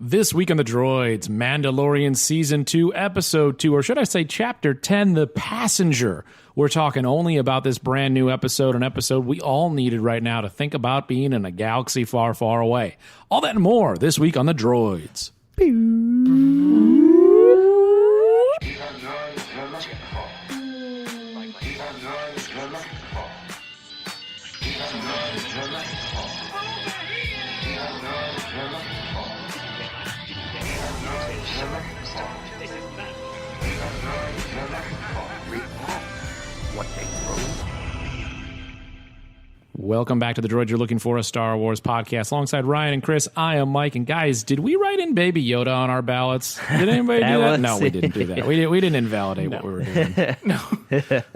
This week on the Droids, Mandalorian Season 2, Episode 2, or should I say Chapter 10, The Passenger. We're talking only about this brand new episode, an episode we all needed right now to think about being in a galaxy far, far away. All that and more this week on the Droids. Welcome back to the Droid You're Looking For, a Star Wars podcast. Alongside Ryan and Chris, I am Mike. And guys, did we write in Baby Yoda on our ballots? Did anybody do that? No, we didn't do that. We didn't invalidate what we were doing. No,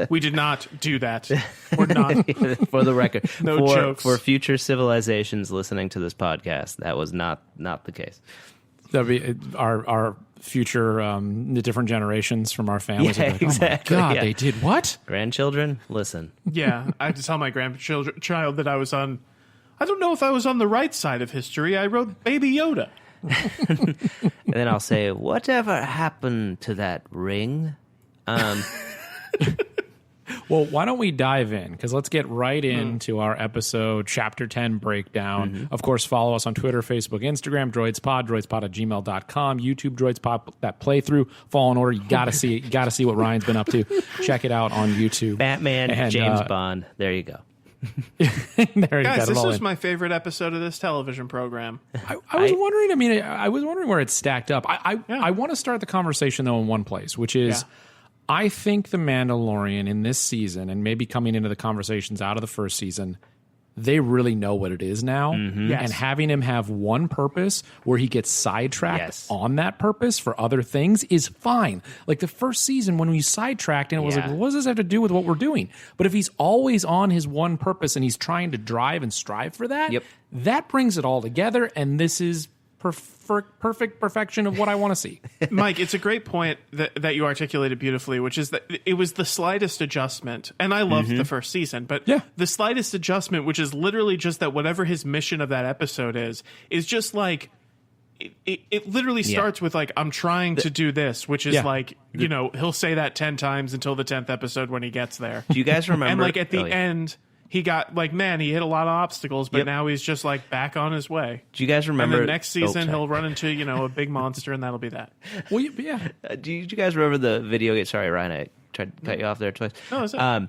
we did not do that. We're not. For the record. No jokes. For future civilizations listening to this podcast, that was not the case. That'd be our future, the different generations from our families. Yeah, like, exactly. Oh my God, yeah. They did what? Grandchildren, listen. Yeah, I had to tell my grandchild that I was on. I don't know if I was on the right side of history. I wrote Baby Yoda. And then I'll say, whatever happened to that ring? Well, why don't we dive in? Because let's get right into our episode, Chapter 10 breakdown. Mm-hmm. Of course, follow us on Twitter, Facebook, Instagram, droidspod@gmail.com, YouTube, droidspod, that playthrough, Fallen Order. You got to see it. You got to see what Ryan's been up to. Check it out on YouTube. Batman, And, James Bond. There you go. There, Guys, this was my favorite episode of this television program. I was wondering, I was wondering where it stacked up. I want to start the conversation, though, in one place, which is... Yeah. I think The Mandalorian in this season, and maybe coming into the conversations out of the first season, they really know what it is now. Mm-hmm. Yes. And having him have one purpose where he gets sidetracked Yes. on that purpose for other things is fine. Like the first season when we sidetracked and it was like, Yeah. well, what does this have to do with what we're doing? But if he's always on his one purpose and he's trying to drive and strive for that, Yep. that brings it all together. And this is perfect perfection of what I want to see. Mike, it's a great point that you articulated beautifully, which is that it was the slightest adjustment. And I loved the first season, but Yeah. the slightest adjustment, which is literally just that whatever his mission of that episode is just like, it literally starts with like, I'm trying to do this, which is like, you know, he'll say that 10 times until the 10th episode when he gets there. Do you guys remember? And like at the Oh, yeah. end, he got like, man, he hit a lot of obstacles, but now he's just like back on his way. Do you guys remember? And then next season, sorry. he'll run into, you know, a big monster, and that'll be that. Well, yeah. Do you guys remember the video game? Sorry, Ryan, I tried to cut you off there twice. No, it's okay.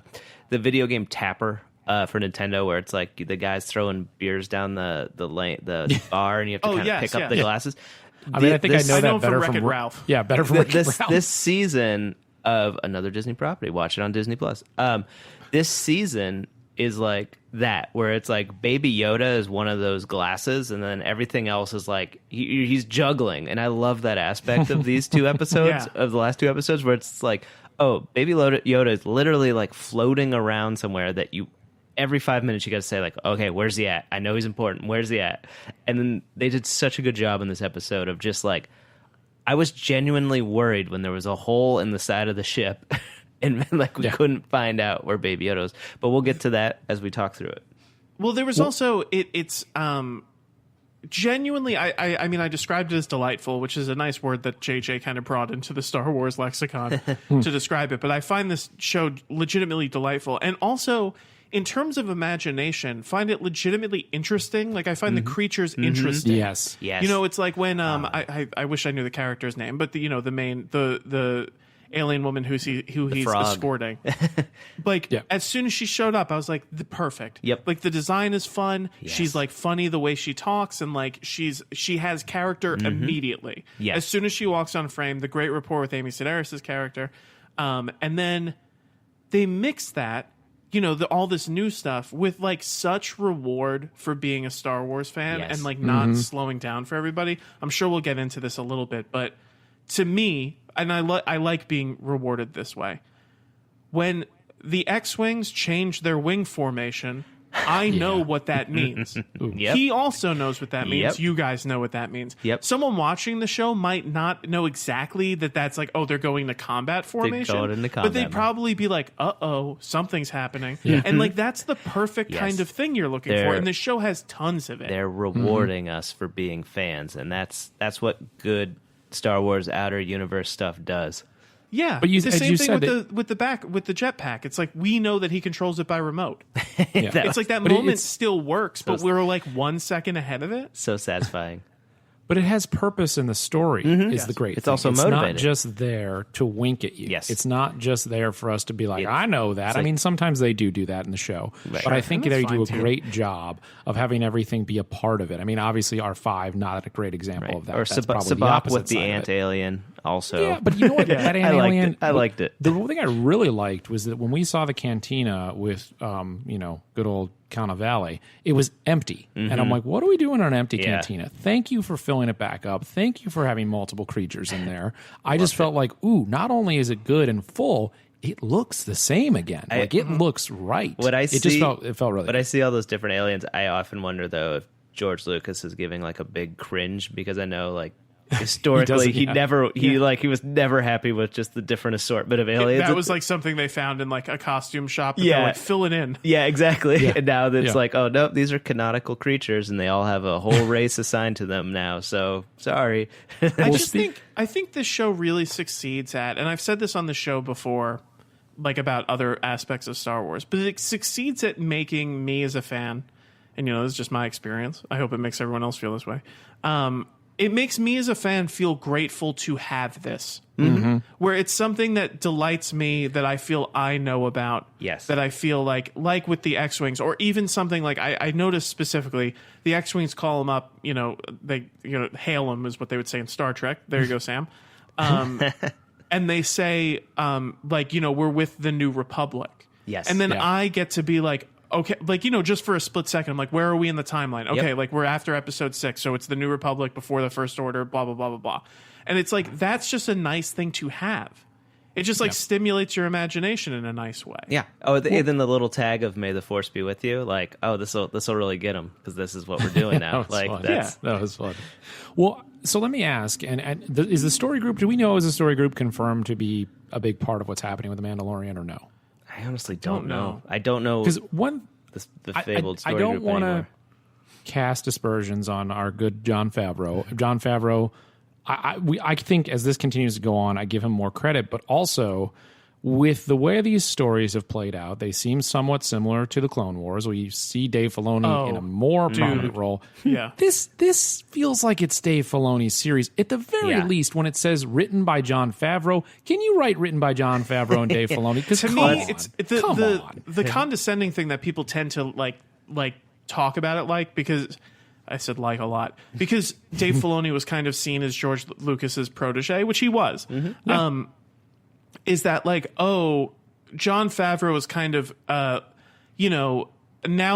The video game Tapper for Nintendo, where it's like the guy's throwing beers down the bar, and you have to kind of pick up the glasses. I mean, I think I know I know that him better from from Wreck-It Ralph. Yeah, better from Wreck-It this Ralph. this season of another Disney property. Watch it on Disney Plus. This season is like that, where it's like Baby Yoda is one of those glasses, and then everything else is like he's juggling. And I love that aspect of these two episodes, of the last two episodes, where it's like, oh, Baby Yoda is literally like floating around somewhere that you. Every 5 minutes you got to say like, okay, where's he at? I know he's important. Where's he at? And then they did such a good job in this episode of just like, I was genuinely worried when there was a hole in the side of the ship and like we couldn't find out where Baby Yoda was. But we'll get to that as we talk through it. Well, there was also it's genuinely. I mean, I described it as delightful, which is a nice word that JJ kind of brought into the Star Wars lexicon to describe it. But I find this show legitimately delightful, and also in terms of imagination, find it legitimately interesting. Like I find the creatures interesting. Yes. Yes. You know, it's like when I wish I knew the character's name, but the main the alien woman who he's frog. escorting. Like as soon as she showed up, I was like, perfect. Yep. Like the design is fun. Yes. She's like funny the way she talks, and like she has character immediately. Yes. As soon as she walks on frame, the great rapport with Amy Sedaris' character, and then they mix that. You know, all this new stuff with like such reward for being a Star Wars fan and like not slowing down for everybody. I'm sure we'll get into this a little bit, but to me, and I like being rewarded this way. When the X-Wings change their wing formation I know what that means. Yep. He also knows what that means. Yep. You guys know what that means. Yep. Someone watching the show might not know exactly that that's like, oh, they're going to combat formation. going into but combat they'd mode. probably be like, uh-oh, something's happening. And like that's the perfect Yes. kind of thing you're looking for. And the show has tons of it. They're rewarding us for being fans, and that's what good Star Wars Outer Universe stuff does. Yeah, But it's the as same you thing said with the jetpack. It's like we know that he controls it by remote. Yeah. It's like that But moment it's- still works, but we're like 1 second ahead of it. So satisfying. But it has purpose in the story is the great It's thing. also It's not motivated. just there to wink at you. Yes. It's not just there for us to be like, It's- I know that. I like- mean, sometimes they do that in the show. Right. But I think And they that's do a fine, too. great job of having everything be a part of it. I mean, obviously, R5, not a great example of that. Or That's probably the Sabak opposite with the side of ant it. alien also. Yeah, but you know what? That I liked alien. it. I liked it. The one thing I really liked was that when we saw the cantina with, good old Cannavale, it was empty, and I'm like, "What are we doing on an empty Yeah. cantina?" Thank you for filling it back up. Thank you for having multiple creatures in there. I just felt like, ooh, not only is it good and full, it looks the same again. Like it looks right. What I it just see- felt really. But I see all those different aliens. I often wonder though if George Lucas is giving like a big cringe because I know like historically he was never happy with just the different assortment of aliens. That was like something they found in like a costume shop. And Yeah. they're like, fill it in. Yeah, exactly. Yeah. And now it's Yeah. like, oh no, these are canonical creatures, and they all have a whole race assigned to them now. So sorry. I think this show really succeeds at, and I've said this on the show before, like about other aspects of Star Wars, but it succeeds at making me as a fan, and this is just my experience. I hope it makes everyone else feel this way. It makes me as a fan feel grateful to have this, where it's something that delights me, that I feel I know about. Yes. That I feel like with the X-Wings, or even something like I noticed specifically, the X-Wings call them up, they hail them is what they would say in Star Trek. There you go, Sam. And they say, we're with the New Republic. Yes. And then Yeah. I get to be like, okay, just for a split second, I'm like, where are we in the timeline? Okay, Yep. we're after episode 6, so it's the New Republic before the First Order, blah, blah, blah, blah, blah. And it's like, that's just a nice thing to have. It just stimulates your imagination in a nice way. Yeah. Oh, then the little tag of "May the Force be with you." Like, oh, this will really get them because this is what we're doing now. That was Like, fun. that's That was fun. Well, so let me ask, is the story group? Do we know, is the story group confirmed to be a big part of what's happening with the Mandalorian, or no? I honestly don't know. know. I don't know Because one. the fabled I story don't group want anymore. to cast aspersions on our good Jon Favreau. Jon Favreau, I think as this continues to go on, I give him more credit, but also with the way these stories have played out, they seem somewhat similar to the Clone Wars, where you see Dave Filoni in a more prominent role. Yeah. This feels like it's Dave Filoni's series. At the very Yeah. least, when it says written by Jon Favreau, can you write written by Jon Favreau and Dave Filoni? Because To come me, on. it's Come on. the condescending thing that people tend to like talk about it because I said like a lot because Dave Filoni was kind of seen as George Lucas's protege, which he was. Is that Jon Favreau is kind of now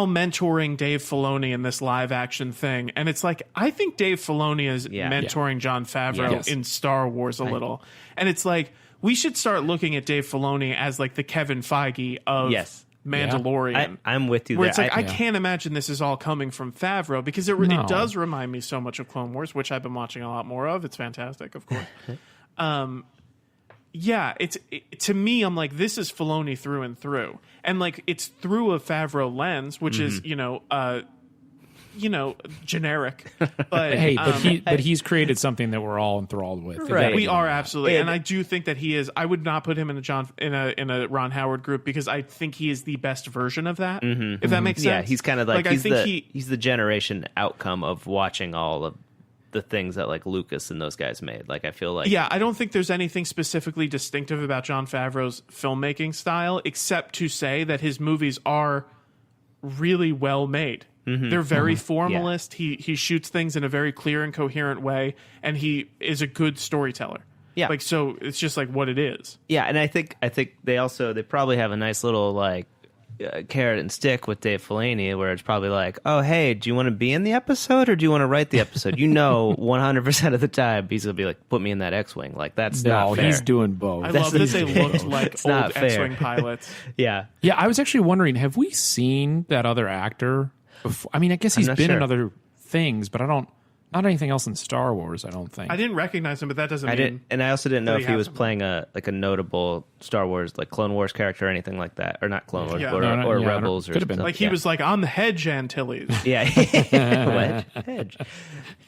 mentoring Dave Filoni in this live action thing, and it's like I think Dave Filoni is mentoring Jon Favreau Yes. in Star Wars a little, and it's like we should start looking at Dave Filoni as like the Kevin Feige of Yes. Mandalorian. I'm with you Where there. it's like I can't imagine this is all coming from Favreau because it does remind me so much of Clone Wars, which I've been watching a lot more of. It's fantastic, of course. To me, I'm like, this is Filoni through and through, and like it's through a Favreau lens, which is generic. But Hey, but he's created something that we're all enthralled with. Right. we are absolutely, And- and I do think that he is. I would not put him in a Ron Howard group because I think he is the best version of that. If that makes sense. Yeah, he's kind of like, I think he's the generation outcome of watching all of the things that like Lucas and those guys made. Like I feel like I don't think there's anything specifically distinctive about Jon Favreau's filmmaking style, except to say that his movies are really well made. They're very formalist. He shoots things in a very clear and coherent way, and he is a good storyteller. Yeah. Like so, it's just like what it is. Yeah, and I think they probably have a nice little like carrot and stick with Dave Filoni, where it's probably like, oh, hey, do you want to be in the episode or do you want to write the episode? 100% of the time he's going to be like, put me in that X-Wing. Like, that's not fair. He's doing both. I love that they looked like old X-Wing pilots. Yeah. Yeah, I was actually wondering, have we seen that other actor before? I mean, I guess he's been in other things, but not anything else in Star Wars, I don't think. I didn't recognize him, but that doesn't mean... And I also didn't know if he was him. playing a notable Star Wars, like Clone Wars character or anything like that. Or not Clone Wars, Yeah. or Rebels. Could have been. Like, he was like, I'm Hedge Antilles. Yeah. What?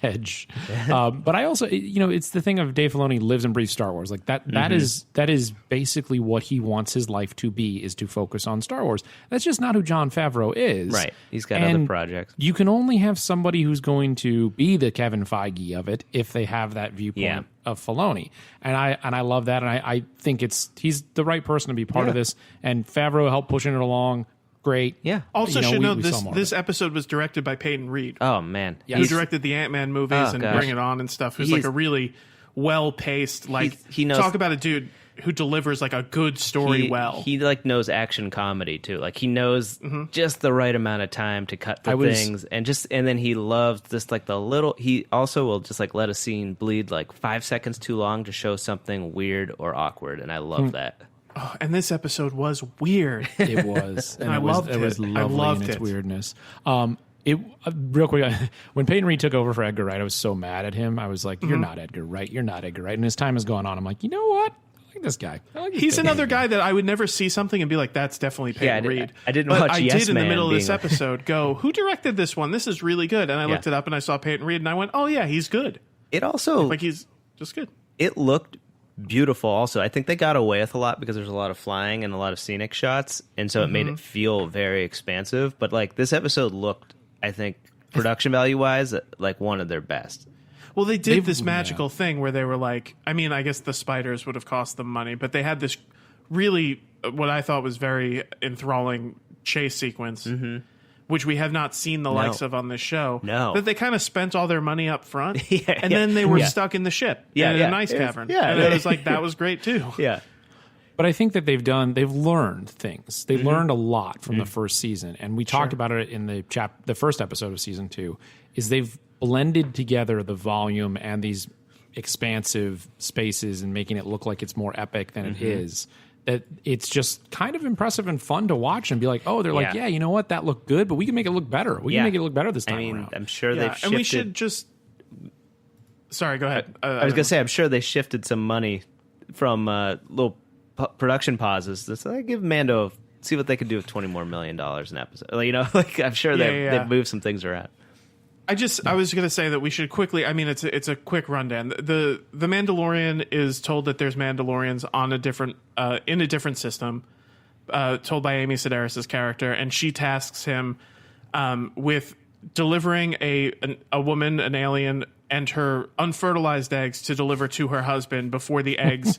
Hedge. But I also, it's the thing of Dave Filoni lives and breathes Star Wars. Like that is basically what he wants his life to be, is to focus on Star Wars. That's just not who Jon Favreau is. Right. He's got other projects. You can only have somebody who's going to be the Kevin Feige of it if they have that viewpoint of Filoni. And I love that. And I think he's the right person to be part of this. And Favreau helped pushing it along. Great. Yeah. Also, should note this episode was directed by Peyton Reed. Oh, man. Who directed the Ant-Man movies and gosh. Bring It On and stuff. Who's like a really well-paced, like, he knows, talk about a dude who delivers like a good story well. He like knows action comedy too. Like he knows just the right amount of time to cut the things, and then he loves just like the little. He also will just like let a scene bleed like 5 seconds too long to show something weird or awkward, and I love that. Oh, and this episode was weird. It was, and I loved it was lovely I loved in its it. weirdness. Real quick, when Peyton Reed took over for Edgar Wright, I was so mad at him. I was like, "You're not Edgar Wright. You're not Edgar Wright." And as time has gone on, I'm like, you know what? I like this guy. He's another guy that I would never see something and be like, "That's definitely Peyton Reed." I didn't but watch I Yes did in the Man middle of this being like- episode go, "Who directed this one? This is really good." And I looked it up and I saw Peyton Reed and I went, "Oh yeah, he's good." It also Like he's just good. It looked beautiful also. I think they got away with a lot because there's a lot of flying and a lot of scenic shots, and so it made it feel very expansive. But like this episode looked, I think, production value wise, like one of their best. Well, they did this magical thing where they were like, I mean, I guess the spiders would have cost them money, but they had this really, what I thought was very enthralling chase sequence, which we have not seen the likes of on this show. No. That they kind of spent all their money up front, Yeah, and then they were stuck in the ship in an ice cavern. And it was like, that was great too. Yeah. But I think that they've learned things. They learned a lot from the first season, and we talked about it in the first episode of season 2. Is they've blended together the volume and these expansive spaces and making it look like it's more epic than it is. That it's just kind of impressive and fun to watch and be like, oh, they're like, yeah, you know what, that looked good, but we can make it look better. We can make it look better this time around. I'm sure they've shifted. And we should just. Sorry, go ahead. I was gonna say, I'm sure they shifted some money from little production pauses. Let's give Mando, see what they could do with $20 more million an episode. Like I'm sure they've moved some things around. I was going to say that we should quickly. I mean, it's a quick rundown. The Mandalorian is told that there's Mandalorians on a different in a different system, told by Amy Sedaris' character, and she tasks him with delivering a woman, an alien, and her unfertilized eggs to deliver to her husband before the eggs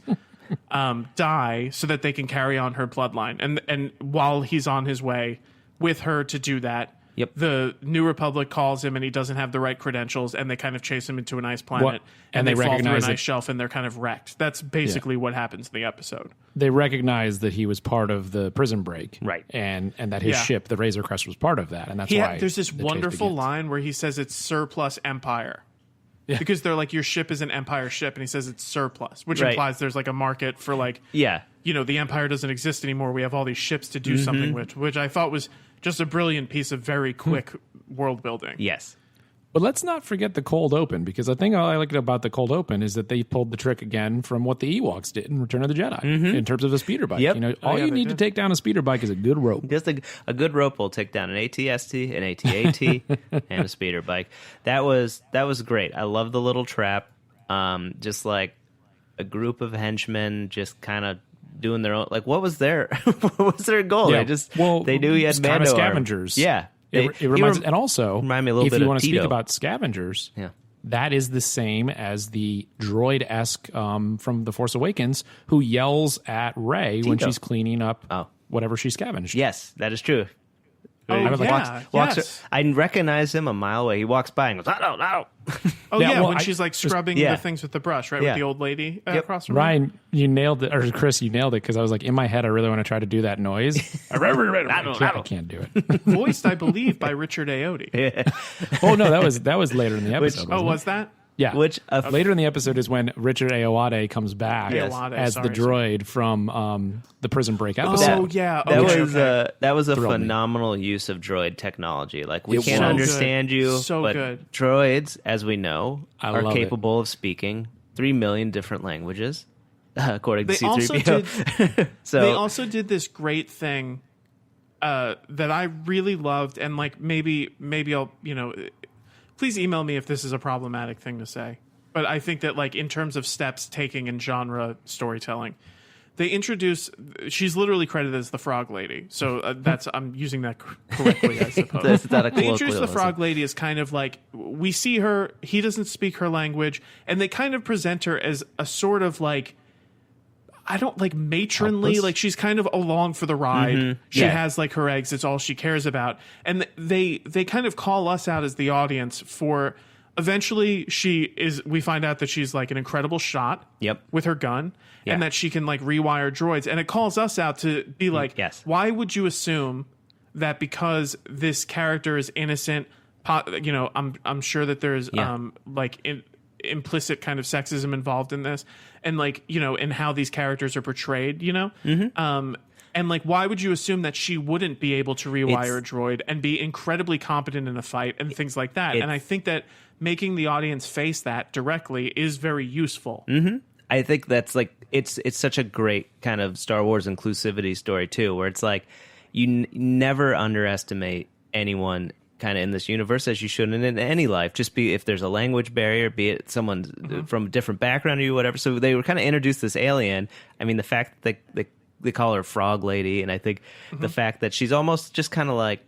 die, so that they can carry on her bloodline. And while he's on his way with her to do that. Yep. The New Republic calls him and he doesn't have the right credentials, and they kind of chase him into an ice planet, and they fall through recognize an it. ice shelf, and they're kind of wrecked. That's basically what happens in the episode. They recognize that he was part of the prison break, Right. And that his ship, the Razor Crest, was part of that, and that's why There's this the chase wonderful begins. line where he says it's surplus empire. Yeah. Because they're like, your ship is an empire ship, and he says it's surplus, which implies there's like a market for like, the empire doesn't exist anymore. We have all these ships to do something with, which I thought was just a brilliant piece of very quick world building. Yes. But let's not forget the cold open, because I think all I like about the cold open is that they pulled the trick again from what the Ewoks did in Return of the Jedi in terms of a speeder bike. Yep. All you need to take down a speeder bike is a good rope. Just a good rope will take down an AT-ST, an AT-AT, and a speeder bike. That was great. I love the little trap. Just like a group of henchmen just kind of doing their own. Like, what was their goal? Yeah. They knew he had it's Mando kind of armor. scavengers. Yeah. It reminds, and also, remind me a little if bit you of want to speak Tito. about scavengers, that is the same as the droid-esque from The Force Awakens, who yells at Rey when she's cleaning up whatever she scavenged. Yes, that is true. Oh, I was like, yes. I recognize him a mile away. He walks by and goes, no. Oh, Yeah, yeah, well, when I she's like scrubbing the things with the brush, right? Yeah. With the old lady across from her. Ryan, you nailed it, or Chris, you nailed it, because I was like, in my head, I really want to try to do that noise. I can't do it. Voiced, I believe, by Richard Ayoade. Oh no, that was later in the episode. Oh, wasn't was it? that? Yeah. Which later in the episode is when Richard Ayoade comes back Ayoade, as the droid from the Prison Break episode. Oh, yeah. That was a Thrilled me. phenomenal use of droid technology. Like, we It can't was. understand you, So but good. droids, as we know, I are love capable of speaking 3 million different languages, according to They also C-3PO. So They also did this great thing that I really loved, and like maybe I'll please email me if this is a problematic thing to say. But I think that like in terms of steps taking in genre storytelling, they introduce. She's literally credited as the Frog Lady, so that's I'm using that correctly, I suppose. That's not a They introduce the colloquialism. Frog Lady as kind of like we see her. He doesn't speak her language, and they kind of present her as a sort of like. I don't like matronly, Helpless? like she's kind of along for the ride. Mm-hmm. She has like her eggs, it's all she cares about. And they kind of call us out as the audience for eventually we find out that she's like an incredible shot Yep. with her gun Yeah. and that she can like rewire droids. And it calls us out to be like, Yes. why would you assume that because this character is innocent, I'm sure that there's implicit kind of sexism involved in this, and like in how these characters are portrayed, and like why would you assume that she wouldn't be able to rewire a droid and be incredibly competent in a fight and things like that? And I think that making the audience face that directly is very useful. I think that's like it's such a great kind of Star Wars inclusivity story too, where it's like you never underestimate anyone kind of in this universe, as you shouldn't in any life. Just be if there's a language barrier, be it someone from a different background or you, whatever. So they were kind of introduced this alien. I mean, the fact that they call her Frog Lady, and I think the fact that she's almost just kind of like.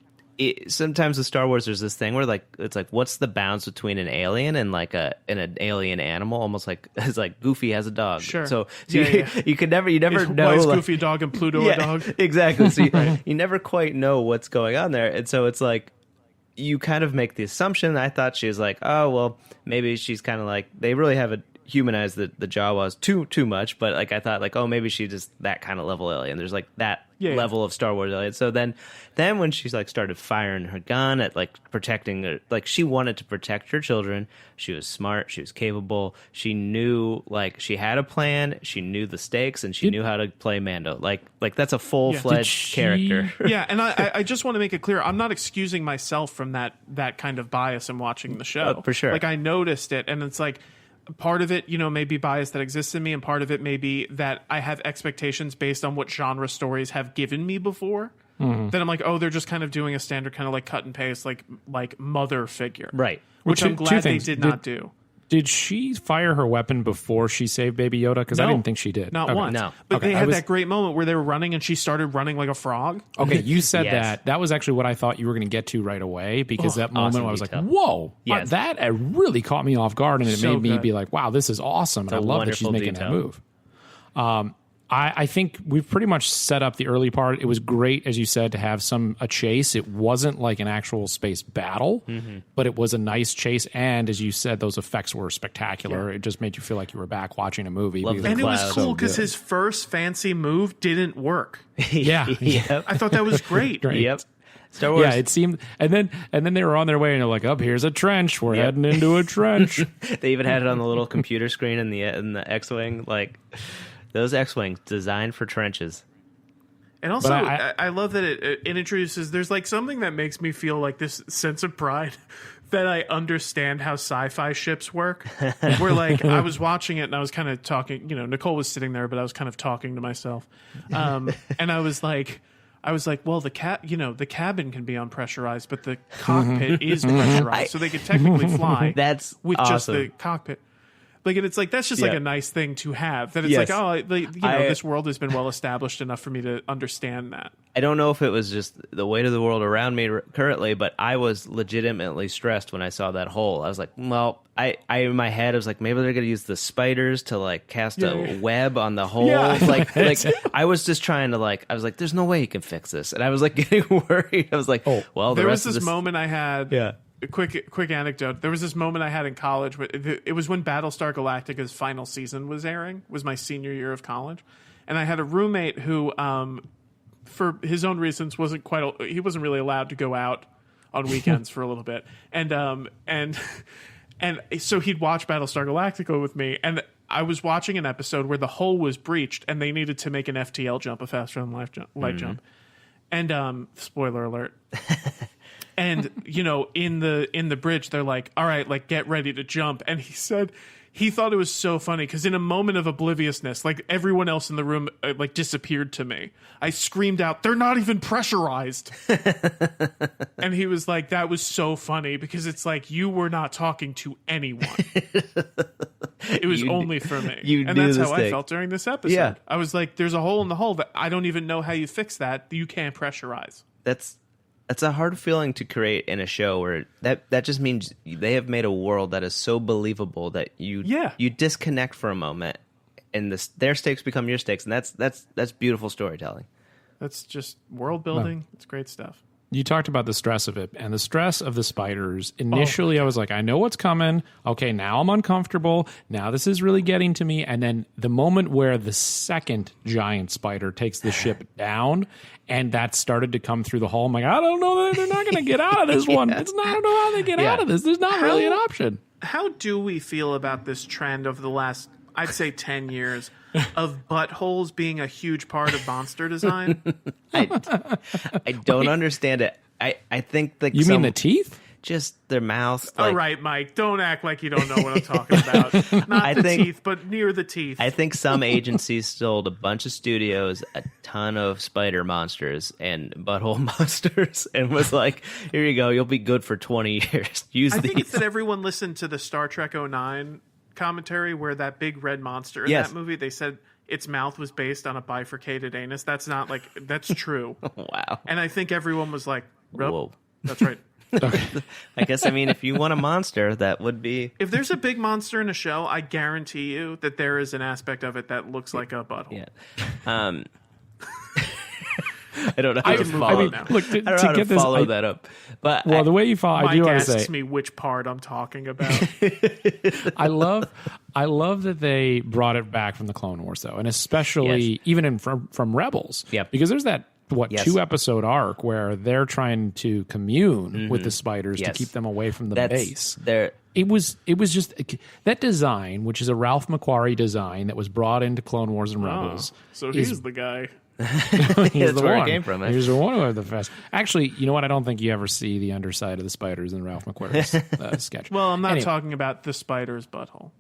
Sometimes with Star Wars, there's this thing where like it's like, what's the bounds between an alien and like an alien animal? Almost like it's like Goofy has a dog. Sure. So Yeah. you never know. Why is like- Goofy a dog and Pluto a dog? Exactly. So you never quite know what's going on there, and so it's like you kind of make the assumption. I thought she was like, oh well, maybe she's kind of like they really haven't humanized the Jawas too much, but like I thought like, oh, maybe she's just that kind of level alien. There's like that level of Star Wars alien. So then when she's like started firing her gun at like protecting her, like she wanted to protect her children. She was smart. She was capable. She knew like she had a plan. She knew the stakes, and she knew how to play Mando. Like that's a full-fledged character. Yeah, and I just want to make it clear, I'm not excusing myself from that kind of bias in watching the show. For sure. Like I noticed it, and it's like part of it, may be bias that exists in me, and part of it may be that I have expectations based on what genre stories have given me before. Then I'm like, oh, they're just kind of doing a standard kind of like cut and paste, like mother figure, Right. Which Well, I'm two glad they things. did not do. Did she fire her weapon before she saved Baby Yoda? Because I No. didn't think she did. Not Okay. once. No. But Okay, they I had was- that great moment where they were running and she started running like a frog. Okay, you said Yes. that. That was actually what I thought you were going to get to right away, because that moment awesome I was detail. like, whoa, Yes. that really caught me off guard, and it So made me good. be like, wow, this is awesome. And I a love that she's wonderful making detail. that move. I think we've pretty much set up the early part. It was great, as you said, to have a chase. It wasn't like an actual space battle, but it was a nice chase. And as you said, those effects were spectacular. It just made you feel like you were back watching a movie. Love because the And it was clouds. cool because good. his first fancy move didn't work. Yeah. Yep. I thought that was great. Great. Yep. Star Wars. Yeah, it seemed, and then they were on their way, and they're like, "Up here's a trench. We're heading into a trench." They even had it on the little computer screen in the X-wing. Like those X-wings designed for trenches. And also, But I love that it introduces. There's like something that makes me feel like this sense of pride that I understand how sci-fi ships work. Where like I was watching it and I was kind of talking. Nicole was sitting there, but I was kind of talking to myself, and I was like, well, the cabin can be unpressurized, but the cockpit is pressurized, so they could technically fly. That's with awesome. just the cockpit. Like, and it's like, that's just like a nice thing to have. That it's Yes. like, this world has been well established enough for me to understand that. I don't know if it was just the weight of the world around me currently, but I was legitimately stressed when I saw that hole. I was like, well, I in my head, I was like, maybe they're going to use the spiders to like cast a web on the hole. Yeah. Like I was just trying to I was like, there's no way you can fix this. And I was like getting worried. I was like, well, There was this moment I had. Yeah. A quick anecdote. There was this moment I had in college. It was when Battlestar Galactica's final season was airing. It was my senior year of college, and I had a roommate who, for his own reasons, he wasn't really allowed to go out on weekends for a little bit, and so he'd watch Battlestar Galactica with me, and I was watching an episode where the hull was breached, and they needed to make an FTL jump, a faster than light jump, and spoiler alert. And, in the bridge, they're like, all right, like, get ready to jump. And he said he thought it was so funny because in a moment of obliviousness, like, everyone else in the room, disappeared to me. I screamed out, they're not even pressurized. And he was like, that was so funny because it's like, you were not talking to anyone. It was only for me. And that's how I felt during this episode. Yeah. I was like, there's a hole in the hull that I don't even know how you fix that. You can't pressurize. That's a hard feeling to create in a show where that just means they have made a world that is so believable that you disconnect for a moment and their stakes become your stakes, and that's beautiful storytelling. That's just world building. It's great stuff. You talked about the stress of it, and the stress of the spiders. Initially, I was like, I know what's coming. Okay, now I'm uncomfortable. Now this is really getting to me. And then the moment where the second giant spider takes the ship down, and that started to come through the hull, I'm like, I don't know that they're not going to get out of this one. I don't know how they get out of this. There's not really an option. How do we feel about this trend over the last, I'd say, 10 years of buttholes being a huge part of monster design? I don't understand it. I think you mean the teeth? Just their mouth. All right, Mike, don't act like you don't know what I'm talking about. Not the teeth, but near the teeth. I think some agencies sold a bunch of studios a ton of spider monsters and butthole monsters and was like, here you go, you'll be good for 20 years. Use I these. think it's that everyone listened to the Star Trek 09 commentary where that big red monster in that movie, they said its mouth was based on a bifurcated anus. That's true. Wow. And I think everyone was like, whoa. That's right. Okay. I guess, if you want a monster, that would be... If there's a big monster in a show, I guarantee you that there is an aspect of it that looks like a butthole. Yeah. I don't know how to follow that up. But the way you follow, Mike I do want to asks say, me which part I'm talking about. I love that they brought it back from the Clone Wars, though, and especially even from Rebels. Yep. Because there's that 2-episode arc where they're trying to commune with the spiders to keep them away from the base. It was just that design, which is a Ralph McQuarrie design that was brought into Clone Wars and Rebels. So he's the guy. He's That's where it came from. He's the one of the best. Actually, you know what? I don't think you ever see the underside of the spiders in Ralph McQuarrie's sketch. Well, I'm not talking about the spider's butthole.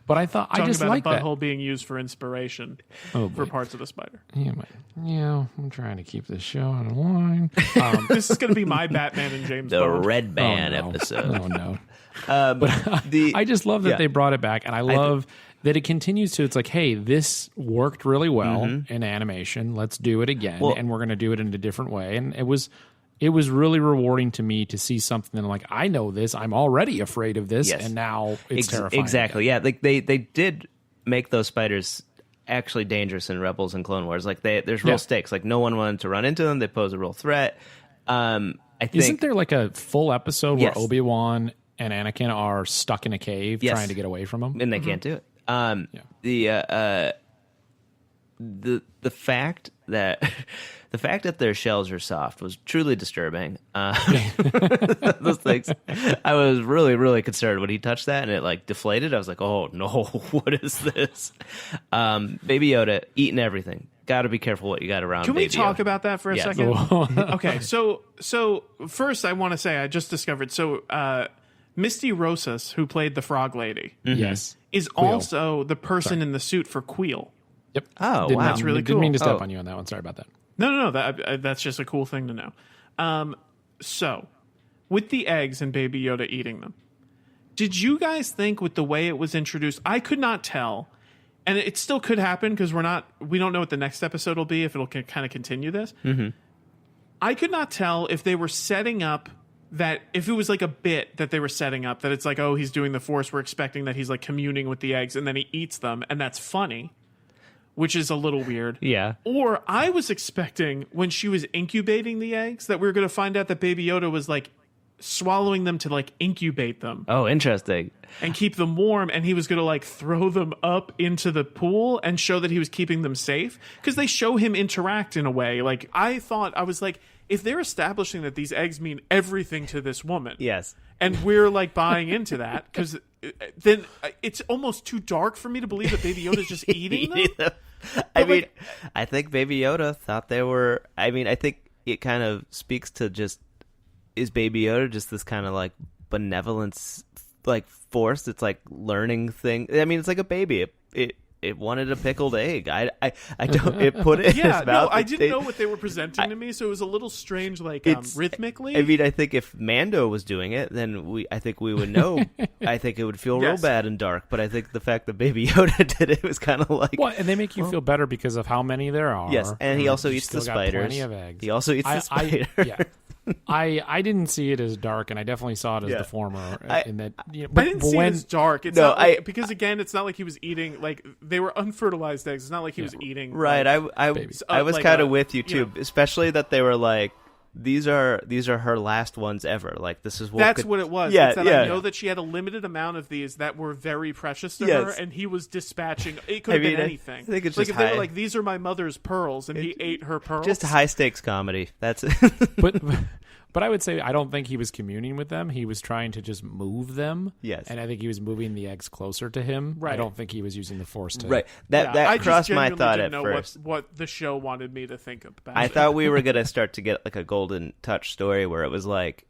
But I thought I just like that. Butthole that being used for inspiration for parts of the spider. Yeah, I'm trying to keep this show on the line. This is going to be my Batman and James Bond. Red Band episode. Oh no! I just love that they brought it back, and I love that it continues to. It's like, hey, this worked really well in animation. Let's do it again, and we're going to do it in a different way. And it was really rewarding to me to see something like, I know this. I'm already afraid of this, and now it's terrifying. Exactly. Again. Yeah, like they did make those spiders actually dangerous in Rebels and Clone Wars. Like there's real stakes. Like no one wanted to run into them. They pose a real threat. I think, isn't there like a full episode where Obi-Wan and Anakin are stuck in a cave trying to get away from them, and they can't do it? The fact that their shells are soft was truly disturbing. Those things, I was really, really concerned when he touched that and it deflated. I was like, oh no, what is this? Baby Yoda eating everything. Got to be careful what you got around. Can we talk about that for a second? Okay, so first I want to say I just discovered Misty Rosas, who played the Frog Lady, yes, is Queel. Also the person in the suit for Queel. Yep. Oh, wow. That's really cool. Didn't mean to step on you on that one. Sorry about that. No. That's just a cool thing to know. So, with the eggs and Baby Yoda eating them, Did you guys think with the way it was introduced? I could not tell, and it still could happen because we don't know what the next episode will be, if it'll kind of continue this. Mm-hmm. I could not tell if they were setting up that, if it was like a bit that they were setting up, that it's like, oh, he's doing the Force, we're expecting that he's like communing with the eggs, and then he eats them, and that's funny, which is a little weird. Yeah. Or I was expecting when she was incubating the eggs that we were going to find out that Baby Yoda was like swallowing them to like incubate them. Oh, interesting. And keep them warm, and he was going to like throw them up into the pool and show that he was keeping them safe, because they show him interact in a way. Like I was like, if they're establishing that these eggs mean everything to this woman, Yes. and we're like buying into that, because then it's almost too dark for me to believe that Baby Yoda's just eating them. I mean, I think Baby Yoda thought they were. I mean, I think it kind of speaks to just, is Baby Yoda just this kind of like benevolence, like force? It's like learning thing. I mean, it's like a baby. It wanted a pickled egg. I don't. It put it in his mouth. No, I didn't know what they were presenting to me, so it was a little strange, like rhythmically. I mean, I think if Mando was doing it, then I think we would know. I think it would feel real bad and dark. But I think the fact that Baby Yoda did it was kind of like, well, and they make you feel better because of how many there are. Yes, and he also You eats the still got spiders. Plenty of eggs. He also eats the spider. Yeah. I didn't see it as dark, and I definitely saw it as the former. In that, I didn't see it as dark. It's not like, because again, it's not like he was eating, like they were unfertilized eggs. It's not like he was eating. Right. Like, I was like kind of with you too, know. especially that they were like, these are her last ones ever. Like this is what. That's what it was. Yeah, it's that yeah. I know that she had a limited amount of these that were very precious to her, and he was dispatching. It could have been anything. I think it's like just if they were like, these are my mother's pearls, and he ate her pearls. Just high stakes comedy. That's it. But I would say I don't think he was communing with them. He was trying to just move them. Yes. And I think he was moving the eggs closer to him. Right. I don't think he was using the Force to... Right. That crossed my thought at know first. What the show wanted me to think about. I thought we were going to start to get like a Golden Touch story where it was like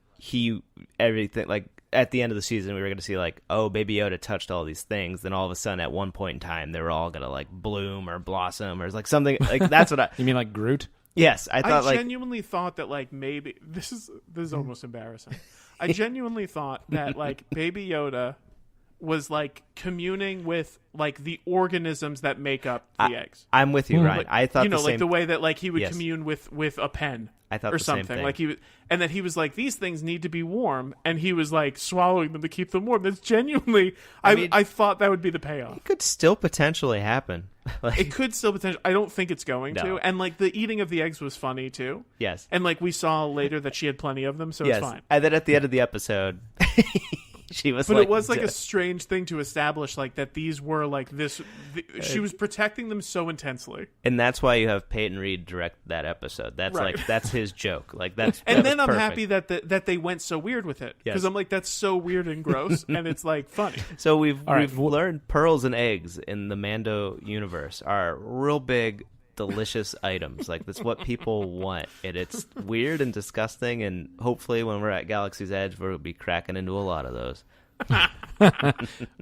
everything, like at the end of the season we were going to see like, oh, Baby Yoda touched all these things. Then all of a sudden at one point in time they were all going to like bloom or blossom or like something. Like that's what I... You mean like Groot? Yes, I thought I genuinely thought that like maybe this is almost embarrassing. I genuinely thought that like Baby Yoda was like communing with like the organisms that make up the eggs. I'm with you, Ryan. Like, I thought the same... like the way that like he would commune with a pen. I thought or the same something thing. like and that he was like, these things need to be warm, and he was like swallowing them to keep them warm. That's genuinely, I thought that would be the payoff. It could still potentially happen. Like, it could still potentially. I don't think it's going to. And like the eating of the eggs was funny too. Yes. And like we saw later that she had plenty of them, so yes. it's fine. And then at the end of the episode, she was. But like, it was like a strange thing to establish, like that these were like this. She was protecting them so intensely, and that's why you have Peyton Reed direct that episode. That's right. like that's his joke. Like that's. And then I'm perfect. happy that they went so weird with it, because Yes. I'm like, that's so weird and gross, and it's like funny. So we've learned pearls and eggs in the Mando universe are real big, delicious items. Like that's what people want, and it's weird and disgusting. And hopefully, when we're at Galaxy's Edge, we'll be cracking into a lot of those.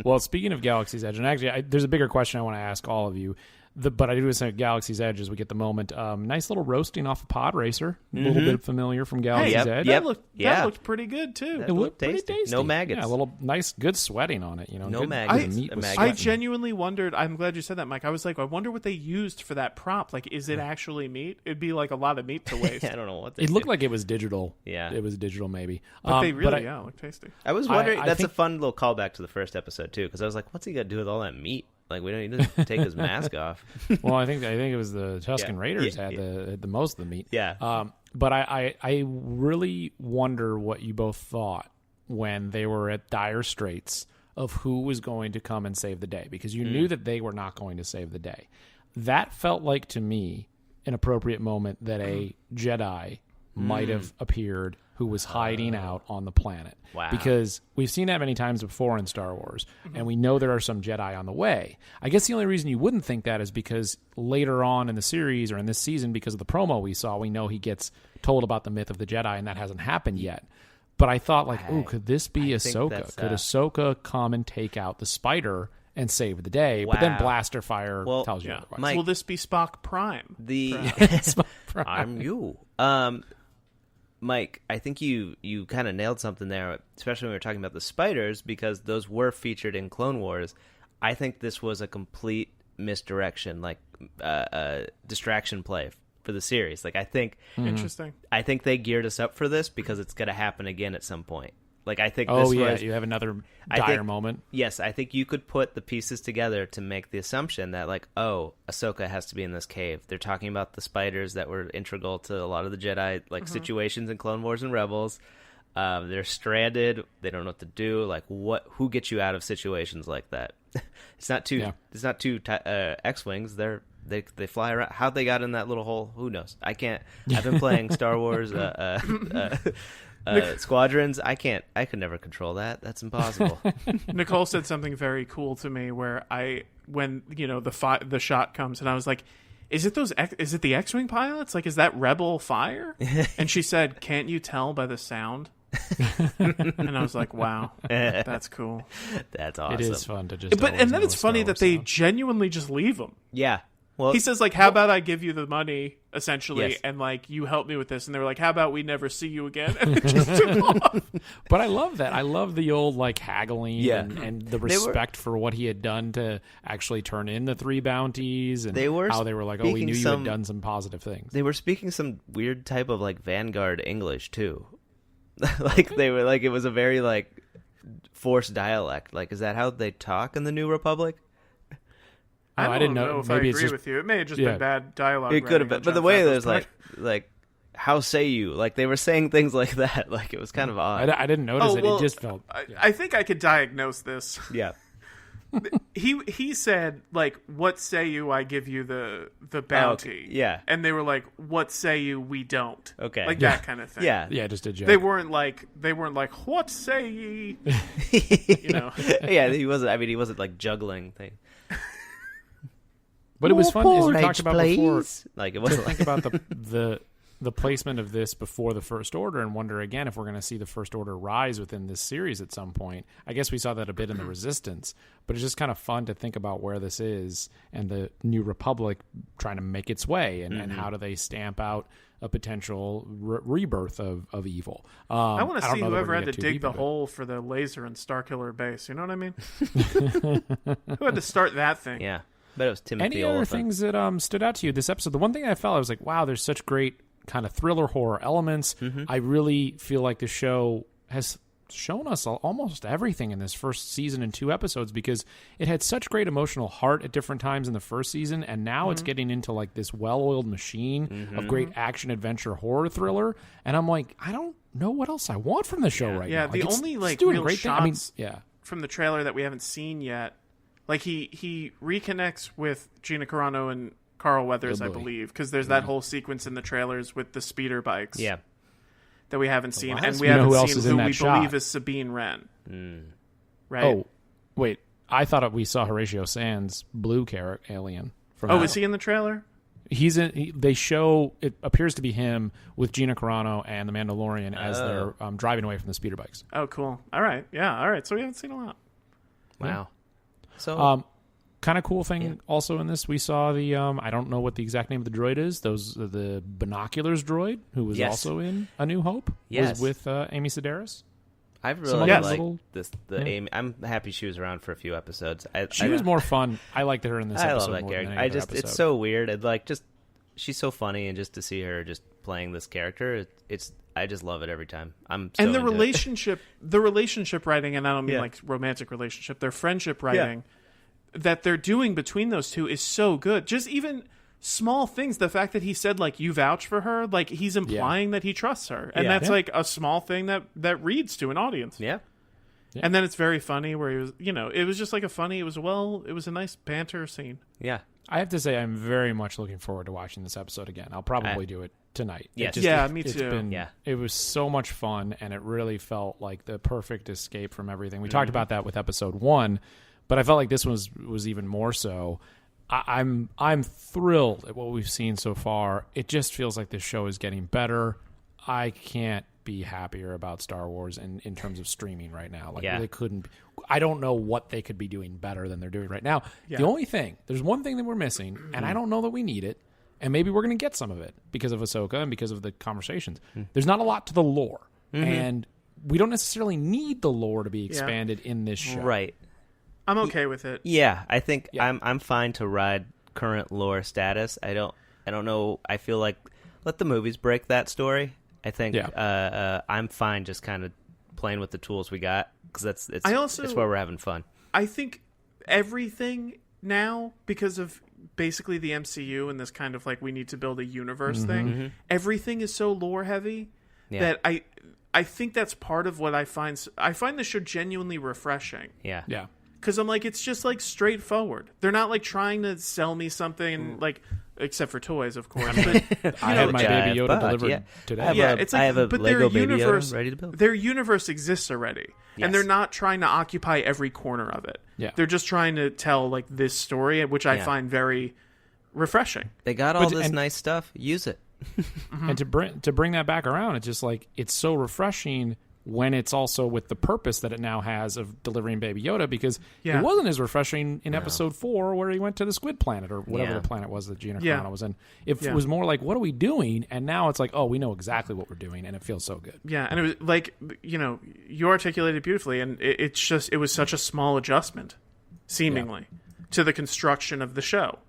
Well, speaking of Galaxy's Edge, and actually, there's a bigger question I want to ask all of you. But I do say Galaxy's Edge as we get the moment. Nice little roasting off a pod racer. A little bit familiar from Galaxy's Edge. That looked pretty good too. It looked pretty tasty. No maggots. Yeah, a little nice, good sweating on it. You know, No good, maggots. the meat was I sweating. genuinely wondered. I'm glad you said that, Mike. I was like, I wonder what they used for that prop. Like, is it actually meat? It'd be like a lot of meat to waste. I don't know what they It looked did. like it was digital. Yeah. It was digital, maybe. But they really, look tasty. I was wondering. I that's think- a fun little callback to the first episode too, because I was like, "What's he got to do with all that meat? Like, we don't need to take his mask off." Well, I think it was the Tusken Yeah. Raiders Yeah. had the most of the meat. Yeah. But I really wonder what you both thought when they were at dire straits of who was going to come and save the day, because you knew that they were not going to save the day. That felt like to me an appropriate moment that a Jedi might have appeared who was hiding out on the planet. Wow. Because we've seen that many times before in Star Wars, and we know there are some Jedi on the way. I guess the only reason you wouldn't think that is because later on in the series or in this season, because of the promo we saw, we know he gets told about the myth of the Jedi, and that hasn't happened yet. But I thought, like, ooh, could this be Ahsoka? Could Ahsoka come and take out the spider and save the day? But then Wow. blaster fire tells you otherwise. Mike, Will this be Spock Prime? I'm you. Mike, I think you kind of nailed something there, especially when we were talking about the spiders, because those were featured in Clone Wars. I think this was a complete misdirection, like distraction play for the series. Like, I think Interesting. I think they geared us up for this because it's going to happen again at some point. Like, I think you have another dire moment. Yes, I think you could put the pieces together to make the assumption that, like, oh, Ahsoka has to be in this cave. They're talking about the spiders that were integral to a lot of the Jedi, like, situations in Clone Wars and Rebels. They're stranded. They don't know what to do. Like, who gets you out of situations like that? It's not two X-Wings. They fly around. How they got in that little hole, who knows? I can't. I've been playing Star Wars Squadrons. I could never control that. That's impossible. Nicole said something very cool to me where when the shot comes and I was like, is it the X-Wing pilots? Like, is that Rebel fire? And she said, can't you tell by the sound? And I was like, wow, that's cool. That's awesome. It is fun to just. And then it's funny that they genuinely just leave them. Yeah. Well, he says, like, how about I give you the money, essentially, yes. and, like, you help me with this. And they were like, how about we never see you again? And it just took off. But I love that. I love the old, like, haggling and the respect for what he had done to actually turn in the 3 bounties and how they were like, oh, we knew you had done some positive things. They were speaking some weird type of, like, Vanguard English, too. Like, they were, like, it was a very, like, forced dialect. Like, is that how they talk in the New Republic? I didn't know if maybe I agree with you. It may have just been bad dialogue. It could have been, but the way there's like, how say you? Like, they were saying things like that. Like, it was kind of odd. I didn't notice it. It just felt. I think I could diagnose this. Yeah. He said, like, what say you? I give you the bounty. Okay. Yeah. And they were like, what say you? We don't. Okay. Like that kind of thing. Yeah. Yeah, just a joke. They weren't like, what say ye? You know. Yeah, he wasn't. I mean, he wasn't like juggling things. But it was fun, as we talked about before. Like, it wasn't think about the placement of this before the First Order and wonder again if we're going to see the First Order rise within this series at some point. I guess we saw that a bit in the Resistance, but it's just kind of fun to think about where this is and the New Republic trying to make its way and how do they stamp out a potential rebirth of evil. I want to see whoever had to dig the hole for the laser in Starkiller Base. You know what I mean? Who had to start that thing? Yeah. But it was Timothy Any Oliphant. other things that stood out to you this episode? The one thing I felt, I was like, wow, there's such great kind of thriller horror elements. I really feel like the show has shown us almost everything in this first season and 2 episodes because it had such great emotional heart at different times in the first season, and now it's getting into like this well-oiled machine of great action adventure horror thriller, and I'm like, I don't know what else I want from the show right now. Yeah, the only like doing real great shots thing. from the trailer that we haven't seen yet, like he reconnects with Gina Carano and Carl Weathers, I believe, because there's that whole sequence in the trailers with the speeder bikes. Yeah. That we haven't seen, and we You know haven't who else seen is in who that we shot? believe is Sabine Wren. Right? Oh, wait. I thought we saw Horatio Sands, blue alien. From is he in the trailer? He's in. They show it appears to be him with Gina Carano and the Mandalorian as they're driving away from the speeder bikes. Oh, cool. All right. Yeah. All right. So we haven't seen a lot. Wow. So kind of cool thing also in this, we saw the I don't know what the exact name of the droid is. The binoculars droid who was also in A New Hope. Was with Amy Sedaris. I really liked this. Amy. I'm happy she was around for a few episodes. She was more fun. I liked her in this episode. I love that more character. Than any other episode. It's so weird. And like, just she's so funny, and just to see her just playing this character, I just love it every time. The relationship writing, and I don't mean like romantic relationship, their friendship writing that they're doing between those two is so good. Just even small things, the fact that he said like you vouch for her, like he's implying that he trusts her, and that's like a small thing that reads to an audience. Yeah. And then it's very funny where he was, it was just like it was a nice banter scene. Yeah. I have to say, I'm very much looking forward to watching this episode again. I'll probably do it tonight. Yes. Me too. It was so much fun, and it really felt like the perfect escape from everything. We talked about that with episode 1, but I felt like this was even more so. I'm thrilled at what we've seen so far. It just feels like this show is getting better. I can't be happier about Star Wars in terms of streaming right now. They couldn't. I don't know what they could be doing better than they're doing right now. Yeah. There's one thing that we're missing, and I don't know that we need it, And maybe we're going to get some of it because of Ahsoka and because of the conversations. There's not a lot to the lore. And we don't necessarily need the lore to be expanded in this show. Right. I'm okay with it. Yeah, I think I'm fine to ride current lore status. I don't know. I feel like let the movies break that story. I think I'm fine just kind of playing with the tools we got because it's where we're having fun. I think everything now, because of basically the MCU and this kind of like we need to build a universe thing, everything is so lore heavy that I think that's part of what I find the show genuinely refreshing. Yeah. Because I'm like, it's just like straightforward. They're not like trying to sell me something like, except for toys, of course. But, I had my Baby Yoda delivered today. It's like, I have a but Lego their Baby universe, Yoda ready to build. Their universe exists already, and they're not trying to occupy every corner of it. Yeah. They're just trying to tell like this story, which I find very refreshing. They got all this nice stuff. Use it. And to bring that back around, it's just like it's so refreshing when it's also with the purpose that it now has of delivering Baby Yoda, because it wasn't as refreshing in episode 4 where he went to the Squid Planet or whatever the planet was that Gina Carano was in. It was more like, what are we doing? And now it's like, oh, we know exactly what we're doing, and it feels so good. Yeah, and it was like, you articulated beautifully, and it was such a small adjustment, seemingly, to the construction of the show.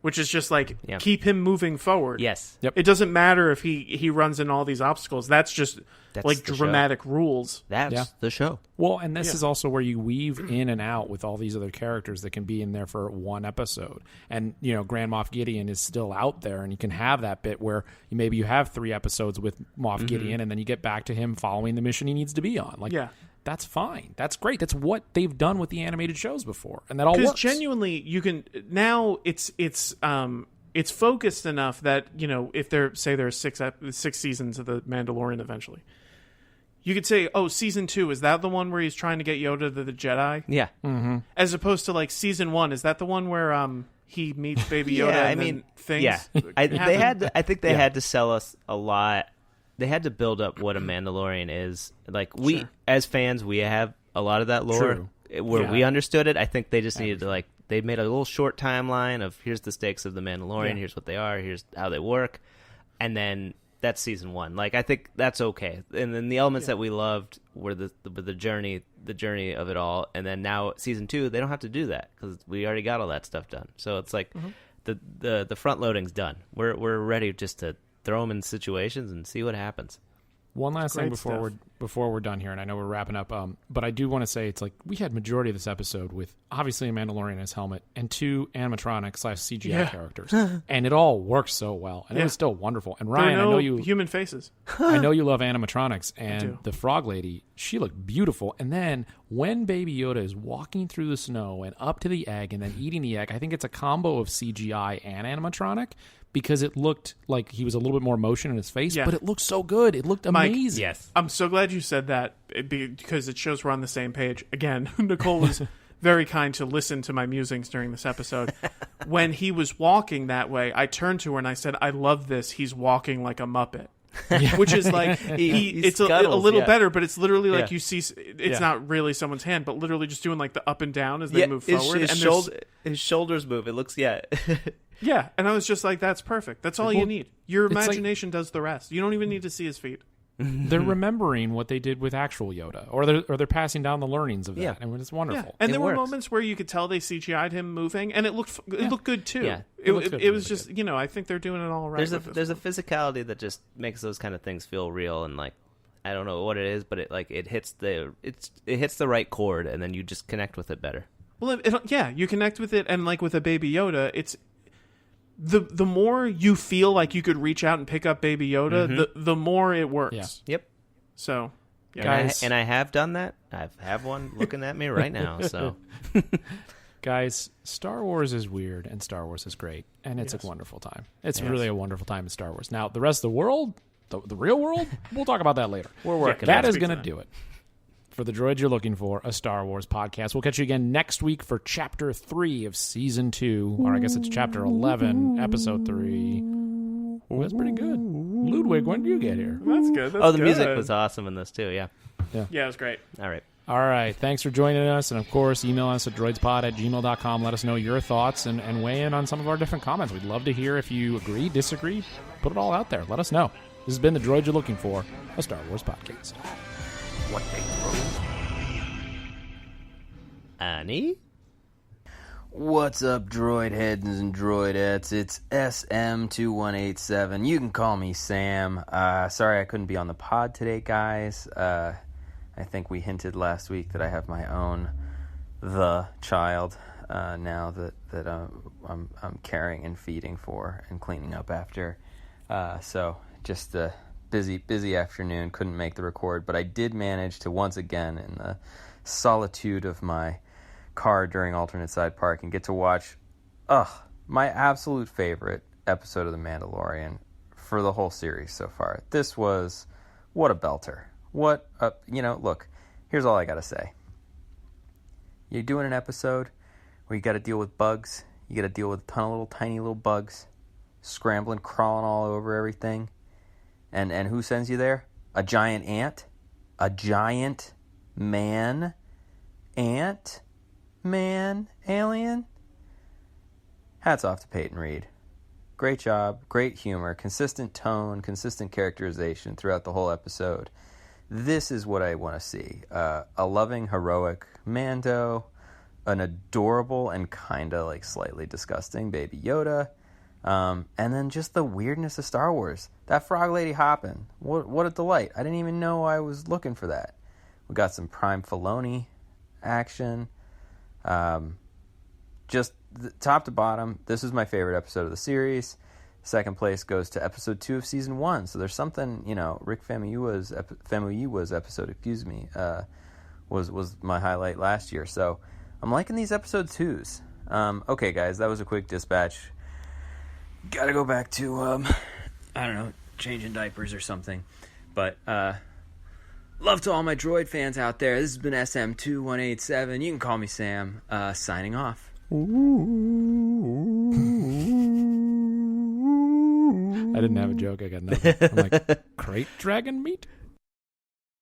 Which is just like, keep him moving forward. Yes. Yep. It doesn't matter if he runs in all these obstacles. That's just like dramatic rules. That's the show. Well, and this is also where you weave in and out with all these other characters that can be in there for one episode. And, Grand Moff Gideon is still out there, and you can have that bit where maybe you have 3 episodes with Moff Gideon, and then you get back to him following the mission he needs to be on. Like, that's fine. That's great. That's what they've done with the animated shows before, and that all works. Because genuinely, you can now it's focused enough that if there's 6 seasons of the Mandalorian eventually, you could say, oh, season 2 is that the one where he's trying to get Yoda to the Jedi? Yeah. Mm-hmm. As opposed to like season 1, is that the one where he meets Baby Yoda? Then things. Yeah. I think they had to sell us a lot. They had to build up what a Mandalorian is. Like as fans, we have a lot of that lore where we understood it. I think they just needed to they made a little short timeline of here's the stakes of the Mandalorian, here's what they are, here's how they work, and then that's season 1. Like I think that's okay. And then the elements that we loved were the journey of it all. And then now season 2, they don't have to do that because we already got all that stuff done. So it's like the front loading's done. We're ready just to throw them in situations and see what happens. One last thing before we're done here, and I know we're wrapping up, but I do want to say it's like we had majority of this episode with obviously a Mandalorian in his helmet and 2 animatronic / CGI characters, and it all works so well, and it was still wonderful. And Ryan, I know you human faces. I know you love animatronics, and the frog lady, she looked beautiful. And then when Baby Yoda is walking through the snow and up to the egg and then eating the egg, I think it's a combo of CGI and animatronic. Because it looked like he was a little bit more motion in his face, but it looked so good. It looked amazing. Yes. I'm so glad you said that because it shows we're on the same page. Again, Nicole was very kind to listen to my musings during this episode. When he was walking that way, I turned to her and I said, I love this. He's walking like a Muppet. Which is like it's scuttles, a little better, but it's literally like you see it's not really someone's hand, but literally just doing like the up and down as they move forward. His shoulders move. It looks Yeah, and I was just like, that's perfect. That's all you need. Your imagination does the rest. You don't even need to see his feet. They're remembering what they did with actual Yoda, or they're passing down the learnings of that, and it's wonderful. Yeah. And there were moments where you could tell they CGI'd him moving, and it looked good too. Yeah, it was just I think they're doing it all right. There's a physicality that just makes those kind of things feel real, and like I don't know what it is, but it hits the right chord, and then you just connect with it better. Well, you connect with it, and like with a Baby Yoda, it's. The more you feel like you could reach out and pick up Baby Yoda, the more it works. Yeah. Yep. So, guys, and I have done that. I have one looking at me right now. So, guys, Star Wars is weird and Star Wars is great, and it's a wonderful time. It's really a wonderful time in Star Wars. Now, the rest of the world, the real world, we'll talk about that later. We're working. That is going to do it. For the droid you're looking for, a Star Wars podcast. We'll catch you again next week for Chapter 3 of Season 2, or I guess it's Chapter 11, Episode 3. Oh, that's pretty good. Ludwig, when did you get here? That's good. The music was awesome in this, too, yeah. Yeah, it was great. All right. All right. Thanks for joining us. And, of course, email us at droidspod@gmail.com. Let us know your thoughts and weigh in on some of our different comments. We'd love to hear if you agree, disagree. Put it all out there. Let us know. This has been The Droid You're Looking For, a Star Wars podcast. What they throw. Annie? What's up, droid heads and droidettes? It's SM2187. You can call me Sam. Sorry I couldn't be on the pod today, guys. I think we hinted last week that I have my own child now that I'm caring and feeding for and cleaning up after. So just a busy afternoon. Couldn't make the record, but I did manage to once again, in the solitude of my car during alternate side parking, get to watch my absolute favorite episode of The Mandalorian for the whole series so far. This was what a belter. Look, here's all I gotta say. You're doing an episode where you gotta deal with bugs. You gotta deal with a ton of tiny little bugs scrambling, crawling all over everything. And who sends you there? A giant ant? A giant man alien? Hats off to Peyton Reed. Great job, great humor, consistent tone, consistent characterization throughout the whole episode. This is what I want to see. A loving, heroic Mando, an adorable and kind of slightly disgusting Baby Yoda, and then just the weirdness of Star Wars. That frog lady hopping. What a delight. I didn't even know I was looking for that. We got some Prime Filoni action. Just top to bottom, this is my favorite episode of the series. Second place goes to episode 2 of season 1. So there's something, Rick Famuyiwa's episode, was my highlight last year. So I'm liking these episode 2s. Okay, guys, that was a quick dispatch. Gotta go back to, changing diapers or something. But, love to all my droid fans out there. This has been SM2187. You can call me Sam. Signing off. I didn't have a joke. I got nothing. I'm like, crate dragon meat?